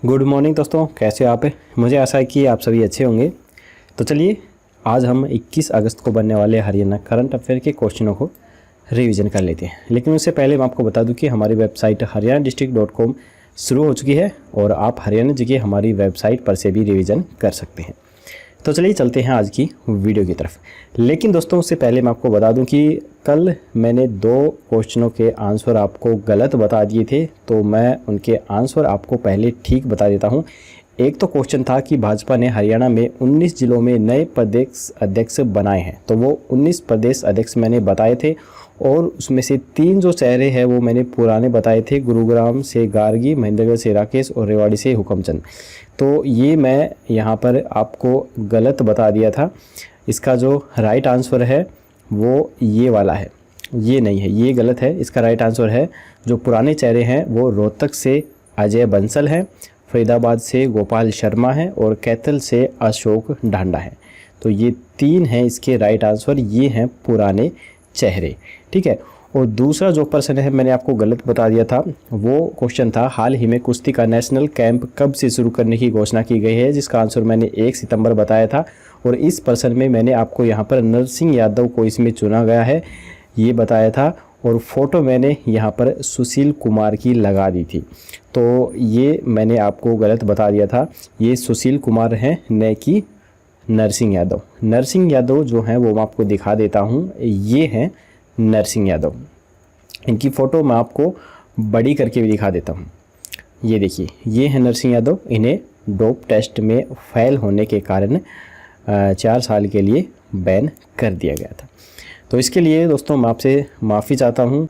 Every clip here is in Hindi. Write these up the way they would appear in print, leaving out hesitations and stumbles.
गुड मॉर्निंग दोस्तों, कैसे हो आप? मुझे आशा है कि आप सभी अच्छे होंगे। तो चलिए आज हम 21 अगस्त को बनने वाले हरियाणा करंट अफेयर के क्वेश्चनों को रिवीजन कर लेते हैं। लेकिन उससे पहले मैं आपको बता दूं कि हमारी वेबसाइट haryana.district.com शुरू हो चुकी है और आप हरियाणा जी की हमारी वेबसाइट पर से भी रिवीजन कर सकते हैं। तो चलिए चलते हैं आज की वीडियो की तरफ। लेकिन दोस्तों उससे पहले मैं आपको बता दूं कि कल मैंने 2 क्वेश्चनों के आंसर आपको गलत बता दिए थे, तो मैं उनके आंसर आपको पहले ठीक बता देता हूं। एक तो क्वेश्चन था कि भाजपा ने हरियाणा में 19 जिलों में नए प्रदेश अध्यक्ष बनाए हैं, तो वो 19 प्रदेश अध्यक्ष मैंने बताए थे और उसमें से 3 जो चेहरे हैं वो मैंने पुराने बताए थे, गुरुग्राम से गार्गी, महेंद्रगढ़ से राकेश और रेवाड़ी से हुकमचंद। तो ये मैं यहाँ पर आपको गलत बता दिया था। इसका जो राइट आंसर है वो ये वाला है, ये नहीं है, ये गलत है। इसका राइट आंसर है जो पुराने चेहरे हैं वो रोहतक से अजय बंसल हैं, फरीदाबाद से गोपाल शर्मा है और कैथल से अशोक ढांडा है। तो ये 3 हैं इसके राइट आंसर, ये हैं पुराने चेहरे। ठीक है। और दूसरा जो प्रश्न है मैंने आपको गलत बता दिया था, वो क्वेश्चन था हाल ही में कुश्ती का नेशनल कैंप कब से शुरू करने की घोषणा की गई है, जिसका आंसर मैंने 1 सितंबर बताया था। और इस प्रश्न में मैंने आपको यहाँ पर नरसिंह यादव को इसमें चुना गया है ये बताया था और फोटो मैंने यहाँ पर सुशील कुमार की लगा दी थी। तो ये मैंने आपको गलत बता दिया था, ये सुशील कुमार हैं न कि नरसिंह यादव। नरसिंह यादव जो हैं वो मैं आपको दिखा देता हूँ, ये हैं नरसिंह यादव। इनकी फ़ोटो मैं आपको बड़ी करके भी दिखा देता हूँ। ये देखिए, ये है नरसिंह यादव। इन्हें डोप टेस्ट में फेल होने के कारण 4 साल के लिए बैन कर दिया गया था। तो इसके लिए दोस्तों मैं आपसे माफ़ी चाहता हूँ।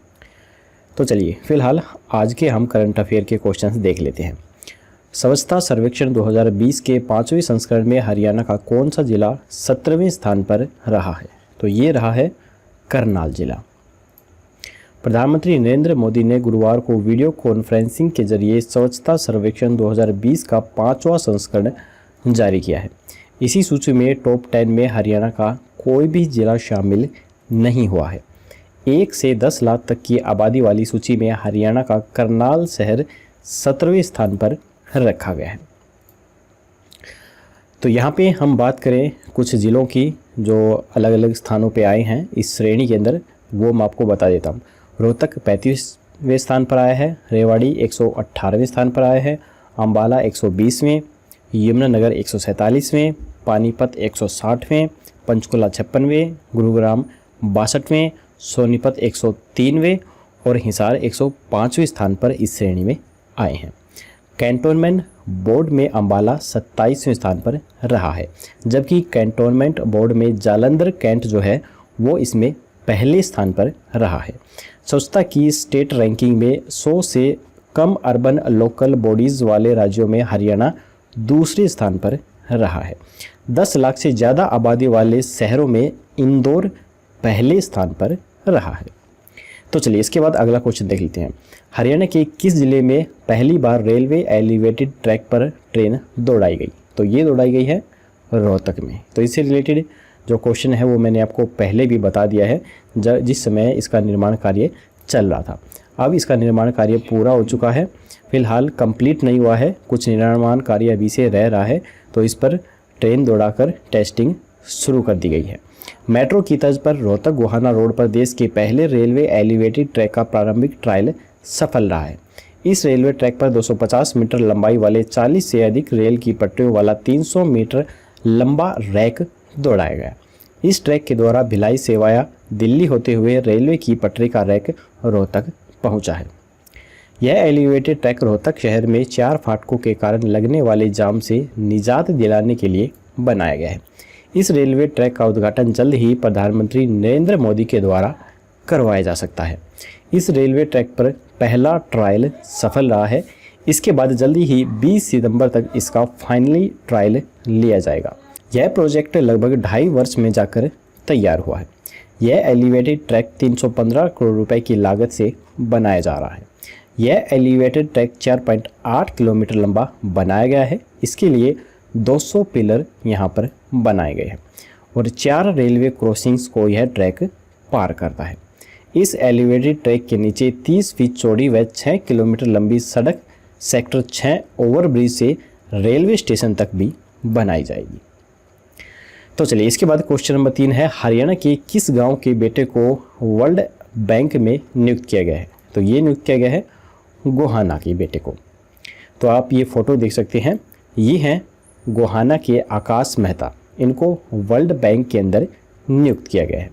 तो चलिए फ़िलहाल आज के हम करंट अफेयर के क्वेश्चंस देख लेते हैं। स्वच्छता सर्वेक्षण 2020 के 5वें संस्करण में हरियाणा का कौन सा जिला 17वें स्थान पर रहा है? तो ये रहा है करनाल जिला। प्रधानमंत्री नरेंद्र मोदी ने गुरुवार को वीडियो कॉन्फ्रेंसिंग के जरिए स्वच्छता सर्वेक्षण 2020 का 5वां संस्करण जारी किया है। इसी सूची में टॉप 10 में हरियाणा का कोई भी जिला शामिल नहीं हुआ है। 1 से 10 लाख तक की आबादी वाली सूची में हरियाणा का करनाल शहर 17वें स्थान पर रखा गया है। तो यहाँ पे हम बात करें कुछ ज़िलों की जो अलग अलग स्थानों पे आए हैं इस श्रेणी के अंदर, वो मैं आपको बता देता हूँ। रोहतक 35वें स्थान पर आया है, रेवाड़ी 118वें स्थान पर आया है, अम्बाला 120वें, यमुनानगर 147वें, पानीपत 160वें, पंचकुला 56वें, गुरुग्राम 62वें, सोनीपत 103वें और हिसार 105वें स्थान पर इस श्रेणी में आए हैं। कैंटोनमेंट बोर्ड में अम्बाला 27वें स्थान पर रहा है, जबकि कैंटोनमेंट बोर्ड में जालंधर कैंट जो है वो इसमें पहले स्थान पर रहा है। स्वच्छता की स्टेट रैंकिंग में 100 से कम अर्बन लोकल बॉडीज़ वाले राज्यों में हरियाणा दूसरे स्थान पर रहा है। 10 लाख से ज़्यादा आबादी वाले शहरों में इंदौर पहले स्थान पर रहा है। तो चलिए इसके बाद अगला क्वेश्चन देख लेते हैं। हरियाणा के किस जिले में पहली बार रेलवे एलिवेटेड ट्रैक पर ट्रेन दौड़ाई गई? तो ये दौड़ाई गई है रोहतक में। तो इससे रिलेटेड जो क्वेश्चन है वो मैंने आपको पहले भी बता दिया है जिस समय इसका निर्माण कार्य चल रहा था। अब इसका निर्माण कार्य पूरा हो चुका है, फिलहाल कंप्लीट नहीं हुआ है, कुछ निर्माण कार्य अभी से रह रहा है। तो इस पर ट्रेन दौड़ाकर टेस्टिंग शुरू कर दी गई है। मेट्रो की तर्ज पर रोहतक गोहाना रोड पर देश के पहले रेलवे एलिवेटेड ट्रैक का प्रारंभिक ट्रायल सफल रहा है। इस रेलवे ट्रैक पर 250 मीटर लंबाई वाले 40 से अधिक रेल की पटरियों वाला 300 मीटर लंबा रैक दौड़ाया गया। इस ट्रैक के द्वारा भिलाई से वाया दिल्ली होते हुए रेलवे की पटरी का रैक रोहतक पहुंचा है। यह एलिवेटेड ट्रैक रोहतक शहर में 4 फाटकों के कारण लगने वाले जाम से निजात दिलाने के लिए बनाया गया है। इस रेलवे ट्रैक का उद्घाटन जल्द ही प्रधानमंत्री नरेंद्र मोदी के द्वारा करवाया जा सकता है। इस रेलवे ट्रैक पर पहला ट्रायल सफल रहा है। इसके बाद जल्दी ही 20 सितंबर तक इसका फाइनली ट्रायल लिया जाएगा। यह प्रोजेक्ट लगभग 2.5 वर्ष में जाकर तैयार हुआ है। यह एलिवेटेड ट्रैक 315 करोड़ रुपए की लागत से बनाया जा रहा है। यह एलिवेटेड ट्रैक 4.8 किलोमीटर लंबा बनाया गया है। इसके लिए 200 पिलर यहाँ पर बनाए गए हैं और 4 रेलवे क्रॉसिंग्स को यह ट्रैक पार करता है। इस एलिवेटेड ट्रैक के नीचे 30 फीट चौड़ी व 6 किलोमीटर लंबी सड़क सेक्टर 6 ओवरब्रिज से रेलवे स्टेशन तक भी बनाई जाएगी। तो चलिए इसके बाद क्वेश्चन नंबर 3 है, हरियाणा के किस गांव के बेटे को वर्ल्ड बैंक में नियुक्त किया गया है? तो ये नियुक्त किया गया है गोहाना के बेटे को। तो आप ये फ़ोटो देख सकते हैं, ये हैं गोहाना के आकाश मेहता, इनको वर्ल्ड बैंक के अंदर नियुक्त किया गया है।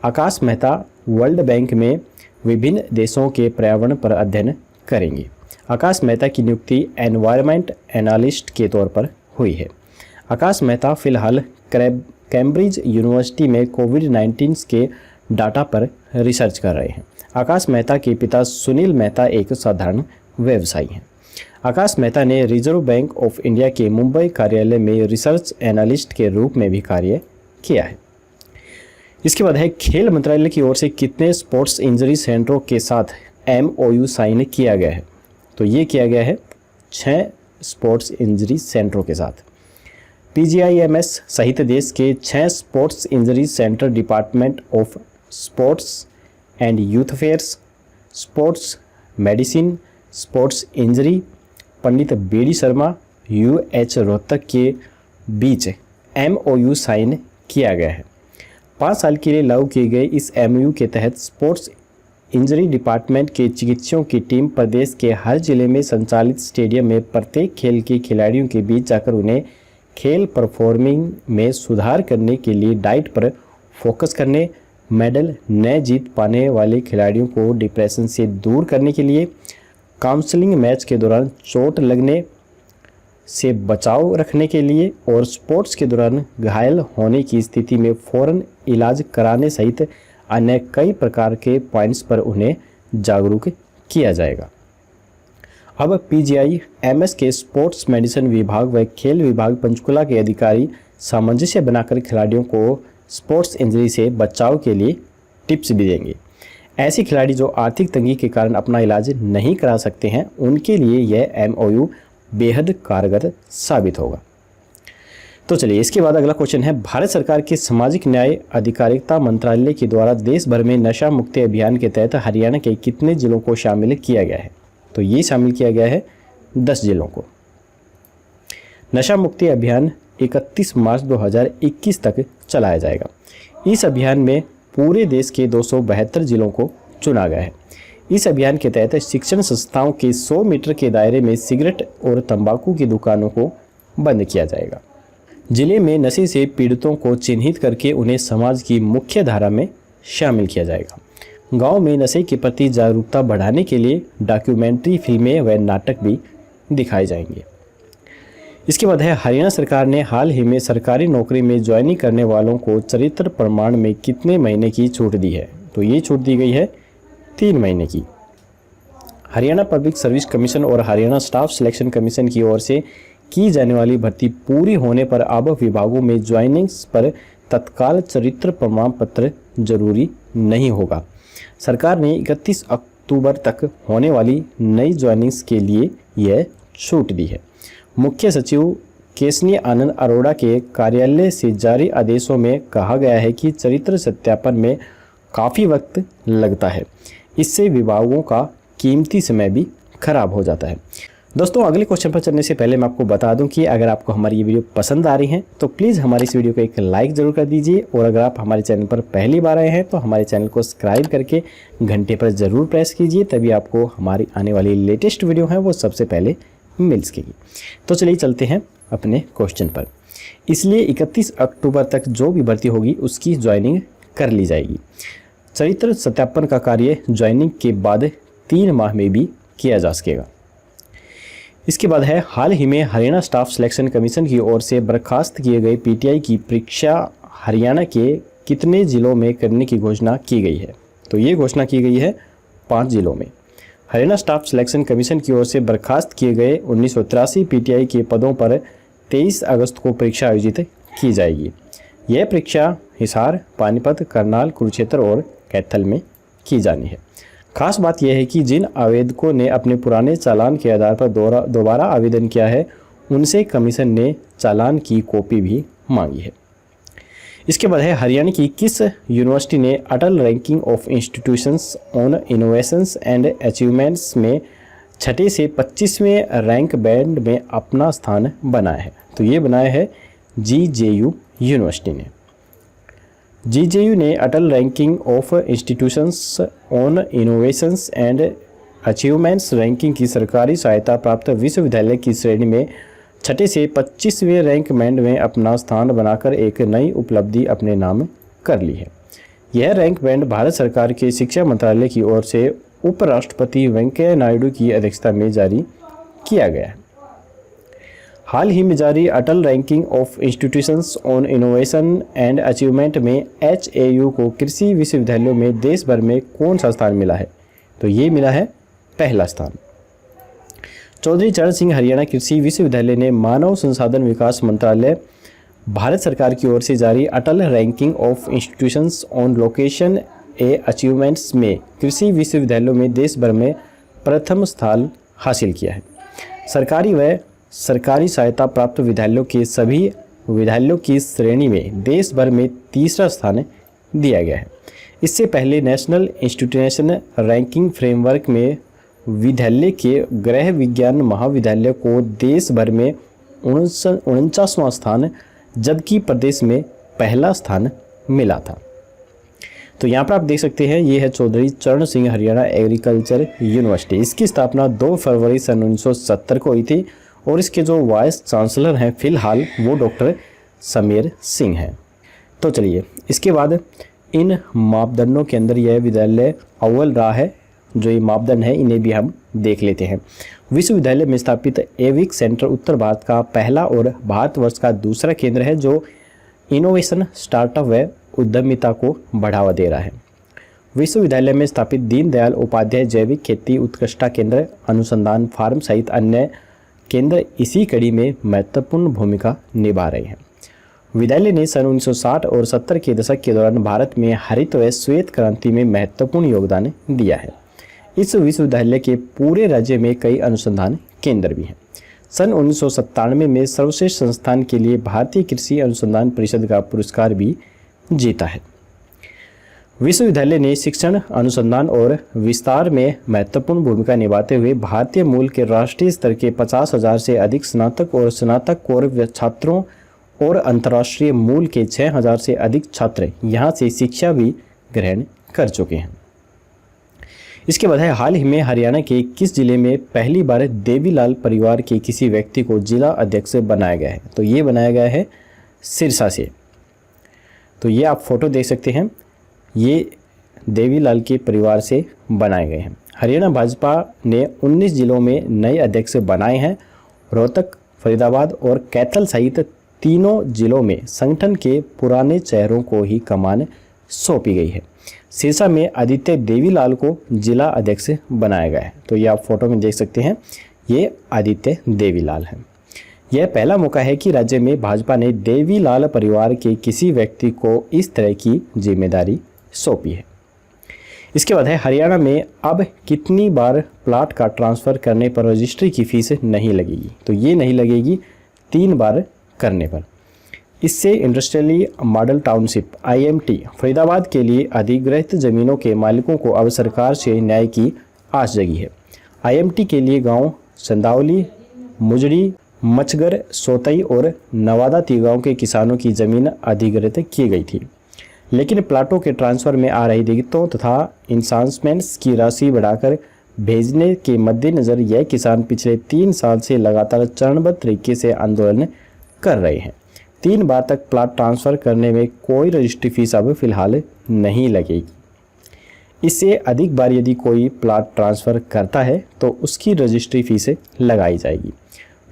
आकाश मेहता वर्ल्ड बैंक में विभिन्न देशों के पर्यावरण पर अध्ययन करेंगे। आकाश मेहता की नियुक्ति एनवायरनमेंट एनालिस्ट के तौर पर हुई है। आकाश मेहता फिलहाल कैम्ब्रिज यूनिवर्सिटी में कोविड-19 के डाटा पर रिसर्च कर रहे हैं। आकाश मेहता के पिता सुनील मेहता एक साधारण व्यवसायी हैं। आकाश मेहता ने रिजर्व बैंक ऑफ इंडिया के मुंबई कार्यालय में रिसर्च एनालिस्ट के रूप में भी कार्य किया है। इसके बाद है, खेल मंत्रालय की ओर से कितने स्पोर्ट्स इंजरी सेंटरों के साथ MOU साइन किया गया है? तो ये किया गया है 6 स्पोर्ट्स इंजरी सेंटरों के साथ। PGIMS सहित देश के 6 sports injury centre department of sports and youth affairs, sports medicine, sports injury, Pandit BD Sharma, UH Rohtak के बीच MOU साइन किया गया है। 5 साल के लिए लागू किए गए इस MOU के तहत स्पोर्ट्स इंजरी डिपार्टमेंट के चिकित्सकों की टीम प्रदेश के हर जिले में संचालित स्टेडियम में प्रत्येक खेल के खिलाड़ियों के बीच जाकर उन्हें खेल परफॉर्मिंग में सुधार करने के लिए डाइट पर फोकस करने, मेडल न जीत पाने वाले खिलाड़ियों को डिप्रेशन से दूर करने के लिए, काउंसलिंग मैच के दौरान चोट लगने से बचाव रखने के लिए और स्पोर्ट्स के दौरान घायल होने की स्थिति में फ़ौरन इलाज कराने सहित अन्य कई प्रकार के पॉइंट्स पर उन्हें जागरूक किया जाएगा। अब PGIMS के स्पोर्ट्स मेडिसिन विभाग व खेल विभाग पंचकुला के अधिकारी सामंजस्य बनाकर खिलाड़ियों को स्पोर्ट्स इंजरी से बचाव के लिए टिप्स भी देंगे। ऐसे खिलाड़ी जो आर्थिक तंगी के कारण अपना इलाज नहीं करा सकते हैं, उनके लिए यह MOU बेहद कारगर साबित होगा। तो चलिए इसके बाद अगला क्वेश्चन है, भारत सरकार के सामाजिक न्याय अधिकारिता मंत्रालय के द्वारा देश भर में नशा मुक्ति अभियान के तहत हरियाणा के कितने जिलों को शामिल किया गया है? तो ये शामिल किया गया है 10 जिलों को। नशा मुक्ति अभियान 31 मार्च 2021 तक चलाया जाएगा। इस अभियान में पूरे देश के 272 जिलों को चुना गया है। इस अभियान के तहत शिक्षण संस्थाओं के 100 मीटर के दायरे में सिगरेट और तंबाकू की दुकानों को बंद किया जाएगा। जिले में नशे से पीड़ितों को चिन्हित करके उन्हें समाज की मुख्य धारा में शामिल किया जाएगा। गांव में नशे के प्रति जागरूकता बढ़ाने के लिए डॉक्यूमेंट्री फिल्में व नाटक भी दिखाए जाएंगे। इसके बाद है, हरियाणा सरकार ने हाल ही में सरकारी नौकरी में ज्वाइनिंग करने वालों को चरित्र प्रमाण में कितने महीने की छूट दी है? तो ये छूट दी गई है 3 महीने की। हरियाणा पब्लिक सर्विस कमीशन और हरियाणा स्टाफ सिलेक्शन कमीशन की ओर से की जाने वाली भर्ती पूरी होने पर अब विभागों में ज्वाइनिंग्स पर तत्काल चरित्र प्रमाण पत्र जरूरी नहीं होगा। सरकार ने 31 अक्टूबर तक होने वाली नई ज्वाइनिंग्स के लिए यह छूट दी है। मुख्य सचिव केशनी आनंद अरोड़ा के कार्यालय से जारी आदेशों में कहा गया है कि चरित्र सत्यापन में काफ़ी वक्त लगता है, इससे विभागों का कीमती समय भी खराब हो जाता है। दोस्तों अगले क्वेश्चन पर चलने से पहले मैं आपको बता दूं कि अगर आपको हमारी ये वीडियो पसंद आ रही है तो प्लीज़ हमारी इस वीडियो को एक लाइक ज़रूर कर दीजिए, और अगर आप हमारे चैनल पर पहली बार आए हैं तो हमारे चैनल को सब्सक्राइब करके घंटे पर ज़रूर प्रेस कीजिए, तभी आपको हमारी आने वाली लेटेस्ट वीडियो है वो सबसे पहले मिल सकेगी। तो चलिए चलते हैं अपने क्वेश्चन पर। इसलिए 31 अक्टूबर तक जो भी भर्ती होगी उसकी ज्वाइनिंग कर ली जाएगी। चरित्र सत्यापन का कार्य ज्वाइनिंग के बाद 3 माह में भी किया जा सकेगा। इसके बाद है, हाल ही में हरियाणा स्टाफ सिलेक्शन कमीशन की ओर से बर्खास्त किए गए PTI की परीक्षा हरियाणा के कितने जिलों में करने की घोषणा की गई है? तो ये घोषणा की गई है 5 जिलों में। हरियाणा स्टाफ सिलेक्शन कमीशन की ओर से बर्खास्त किए गए 1983 PTI के पदों पर 23 अगस्त को परीक्षा आयोजित की जाएगी। यह परीक्षा हिसार, पानीपत, करनाल, कुरुक्षेत्र और कैथल में की जानी है। खास बात यह है कि जिन आवेदकों ने अपने पुराने चालान के आधार पर दोबारा आवेदन किया है उनसे कमीशन ने चालान की कॉपी भी मांगी है। इसके बाद है, हरियाणा की किस यूनिवर्सिटी ने Atal ranking of institutions on innovations and achievements में छठे से 25वें रैंक बैंड में अपना स्थान बनाया है। तो ये बनाया है जीजेयू यूनिवर्सिटी ने। जीजेयू ने Atal ranking of institutions on innovations and achievements ranking की सरकारी सहायता प्राप्त विश्वविद्यालय की श्रेणी में छठे से 25वें रैंक बैंड में अपना स्थान बनाकर एक नई उपलब्धि अपने नाम कर ली है। यह रैंक बैंड भारत सरकार के शिक्षा मंत्रालय की ओर से उपराष्ट्रपति वेंकैया नायडू की अध्यक्षता में जारी किया गया है। हाल ही में जारी Atal ranking of institutions on innovation and achievement में HAU को कृषि विश्वविद्यालयों में देश भर में कौन सा स्थान मिला है? तो ये मिला है पहला स्थान। चौधरी चरण सिंह हरियाणा कृषि विश्वविद्यालय ने मानव संसाधन विकास मंत्रालय भारत सरकार की ओर से जारी Atal ranking of institutions on location a achievements में कृषि विश्वविद्यालयों में देश भर में प्रथम स्थान हासिल किया है। सरकारी व सरकारी सहायता प्राप्त विद्यालयों के सभी विद्यालयों की श्रेणी में देश भर में तीसरा स्थान दिया गया है। इससे पहले नेशनल इंस्टीट्यूशन रैंकिंग फ्रेमवर्क में विद्यालय के गृह विज्ञान महाविद्यालय को देश भर में 49वां स्थान जबकि प्रदेश में पहला स्थान मिला था। तो यहाँ पर आप देख सकते हैं ये है चौधरी चरण सिंह हरियाणा एग्रीकल्चर यूनिवर्सिटी। इसकी स्थापना 2 फरवरी सन 1970 को हुई थी और इसके जो वाइस चांसलर हैं फिलहाल वो डॉक्टर समीर सिंह हैं। तो चलिए इसके बाद इन मापदंडों के अंदर यह विद्यालय अव्वल रहा है। जो ये मापदंड है इन्हें भी हम देख लेते हैं। विश्वविद्यालय में स्थापित एविक सेंटर उत्तर भारत का पहला और भारतवर्ष का दूसरा केंद्र है जो इनोवेशन, स्टार्टअप व उद्यमिता को बढ़ावा दे रहा है। विश्वविद्यालय में स्थापित दीनदयाल उपाध्याय जैविक खेती उत्कृष्टता केंद्र, अनुसंधान फार्म सहित अन्य केंद्र इसी कड़ी में महत्वपूर्ण भूमिका निभा रहे हैं। विद्यालय ने सन 1960 और 70 के दशक के दौरान भारत में हरित व श्वेत क्रांति में महत्वपूर्ण योगदान दिया है। इस विश्वविद्यालय के पूरे राज्य में कई अनुसंधान केंद्र भी हैं। सन 1997 में सर्वश्रेष्ठ संस्थान के लिए भारतीय कृषि अनुसंधान परिषद का पुरस्कार भी जीता है। विश्वविद्यालय ने शिक्षण, अनुसंधान और विस्तार में महत्वपूर्ण भूमिका निभाते हुए भारतीय मूल के राष्ट्रीय स्तर के 50,000 से अधिक स्नातक और स्नातकोत्तर छात्रों और अंतर्राष्ट्रीय मूल के 6,000 से अधिक छात्र यहाँ से शिक्षा भी ग्रहण कर चुके हैं। इसके बाद है हाल ही में हरियाणा के किस जिले में पहली बार देवीलाल परिवार के किसी व्यक्ति को जिला अध्यक्ष बनाया गया है? तो ये बनाया गया है सिरसा से। तो ये आप फोटो देख सकते हैं, ये देवीलाल के परिवार से बनाए गए हैं। हरियाणा भाजपा ने 19 जिलों में नए अध्यक्ष बनाए हैं। रोहतक, फरीदाबाद और कैथल सहित तीनों जिलों में संगठन के पुराने चेहरों को ही कमान सौंपी गई है। सिरसा में आदित्य देवीलाल को जिला अध्यक्ष बनाया गया है। तो ये आप फोटो में देख सकते हैं, ये आदित्य देवीलाल है। यह पहला मौका है कि राज्य में भाजपा ने देवीलाल परिवार के किसी व्यक्ति को इस तरह की जिम्मेदारी सौंपी है। इसके बाद है हरियाणा में अब कितनी बार प्लाट का ट्रांसफ़र करने पर रजिस्ट्री की फीस नहीं लगेगी? तो ये नहीं लगेगी 3 बार करने पर। इससे industrially model township IMT Faridabad के लिए अधिग्रहित जमीनों के मालिकों को अब सरकार से न्याय की आस जगी है। IMT के लिए गांव चंदावली, मुजड़ी, मचगर, सोतई और नवादा तीगांव के किसानों की ज़मीन अधिग्रहित की गई थी, लेकिन प्लाटों के ट्रांसफ़र में आ रही दिक्कतों तथा इंसांसमेंट्स की राशि बढ़ाकर भेजने के मद्देनज़र यह किसान पिछले 3 साल से लगातार चरणबद्ध तरीके से आंदोलन कर रहे हैं। 3 बार तक प्लाट ट्रांसफ़र करने में कोई रजिस्ट्री फीस अब फिलहाल नहीं लगेगी। इससे अधिक बार यदि कोई प्लाट ट्रांसफ़र करता है तो उसकी रजिस्ट्री फीस लगाई जाएगी।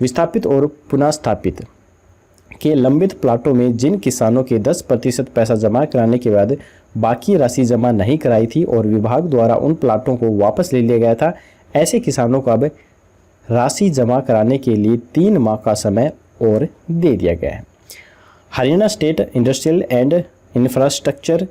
विस्थापित और पुनः स्थापित के लंबित प्लाटों में जिन किसानों के 10% पैसा जमा कराने के बाद बाकी राशि जमा नहीं कराई थी और विभाग द्वारा उन प्लाटों को वापस ले लिया गया था, ऐसे किसानों को अब राशि जमा कराने के लिए 3 माह का समय और दे दिया गया है। Haryana state industrial and infrastructure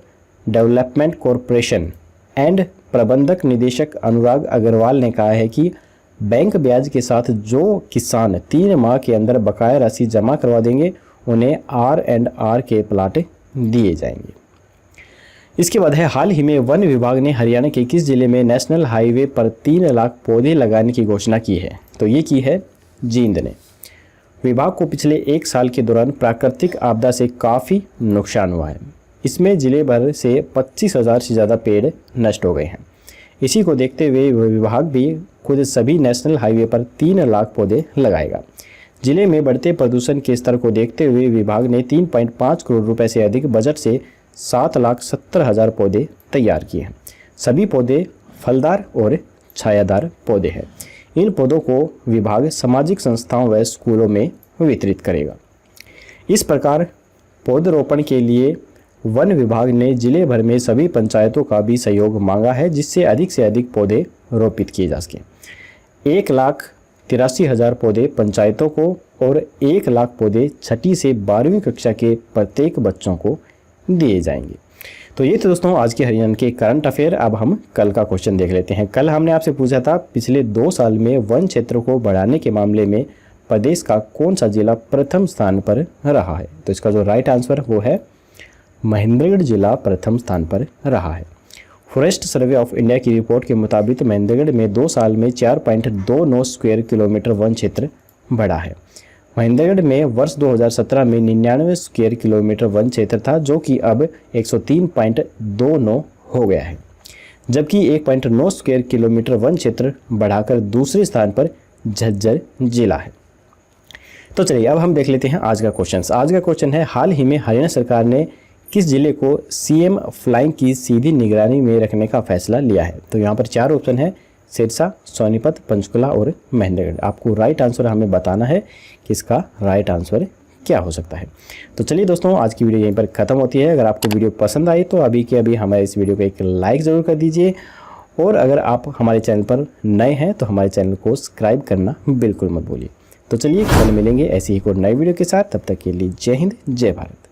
development corporation and प्रबंधक निदेशक अनुराग अग्रवाल ने कहा है कि बैंक ब्याज के साथ जो किसान 3 माह के अंदर बकाया राशि जमा करवा देंगे उन्हें R&R के प्लाट दिए जाएंगे। इसके बाद है हाल ही में वन विभाग ने हरियाणा के किस जिले में नेशनल हाईवे पर 3 लाख पौधे लगाने की घोषणा की है? तो ये की है जींद ने। विभाग को पिछले 1 साल के दौरान प्राकृतिक आपदा से काफ़ी नुकसान हुआ है। इसमें जिले भर से 25,000 से ज़्यादा पेड़ नष्ट हो गए हैं। इसी को देखते हुए विभाग भी खुद सभी नेशनल हाईवे पर 3 लाख पौधे लगाएगा। जिले में बढ़ते प्रदूषण के स्तर को देखते हुए विभाग ने 3.5 करोड़ रुपए से अधिक बजट से 7,70,000 पौधे तैयार किए हैं। सभी पौधे फलदार और छायादार पौधे हैं। इन पौधों को विभाग सामाजिक संस्थाओं व स्कूलों में वितरित करेगा। इस प्रकार पौधरोपण के लिए वन विभाग ने जिले भर में सभी पंचायतों का भी सहयोग मांगा है, जिससे अधिक से अधिक पौधे रोपित किए जा सकें। 1,83,000 पौधे पंचायतों को और 1 लाख पौधे 6ठी से 12वीं कक्षा के प्रत्येक बच्चों को दिए जाएंगे। तो ये तो दोस्तों आज के हरियाणा के करंट अफेयर। अब हम कल का क्वेश्चन देख लेते हैं। कल हमने आपसे पूछा था पिछले 2 साल में वन क्षेत्र को बढ़ाने के मामले में प्रदेश का कौन सा जिला प्रथम स्थान पर रहा है? तो इसका जो राइट आंसर वो है महेंद्रगढ़ जिला प्रथम स्थान पर रहा है। फॉरेस्ट सर्वे ऑफ इंडिया की रिपोर्ट के मुताबिक महेंद्रगढ़ में 2 साल में 4.29 स्क्वायर किलोमीटर वन क्षेत्र बढ़ा है। महेंद्रगढ़ में वर्ष 2017 में 99 स्क्वायर किलोमीटर वन क्षेत्र था, जो कि अब 103.29 हो गया है, जबकि 1.9 स्क्वायर किलोमीटर वन क्षेत्र बढ़ाकर दूसरे स्थान पर झज्जर जिला है। तो चलिए अब हम देख लेते हैं आज का क्वेश्चन। आज का क्वेश्चन है हाल ही में हरियाणा सरकार ने किस जिले को सीएम फ्लाइंग की सीधी निगरानी में रखने का फैसला लिया है? तो यहाँ पर 4 ऑप्शन है, सिरसा, सोनीपत, पंचकुला और महेंद्रगढ़। आपको राइट आंसर हमें बताना है कि इसका राइट आंसर क्या हो सकता है। तो चलिए दोस्तों आज की वीडियो यहीं पर ख़त्म होती है। अगर आपको वीडियो पसंद आई तो अभी के अभी हमारे इस वीडियो को एक लाइक ज़रूर कर दीजिए, और अगर आप हमारे चैनल पर नए हैं तो हमारे चैनल को सब्सक्राइब करना बिल्कुल मत भूलिए। तो चलिए कल मिलेंगे ऐसी ही कोई नई वीडियो के साथ। तब तक के लिए जय हिंद, जय भारत।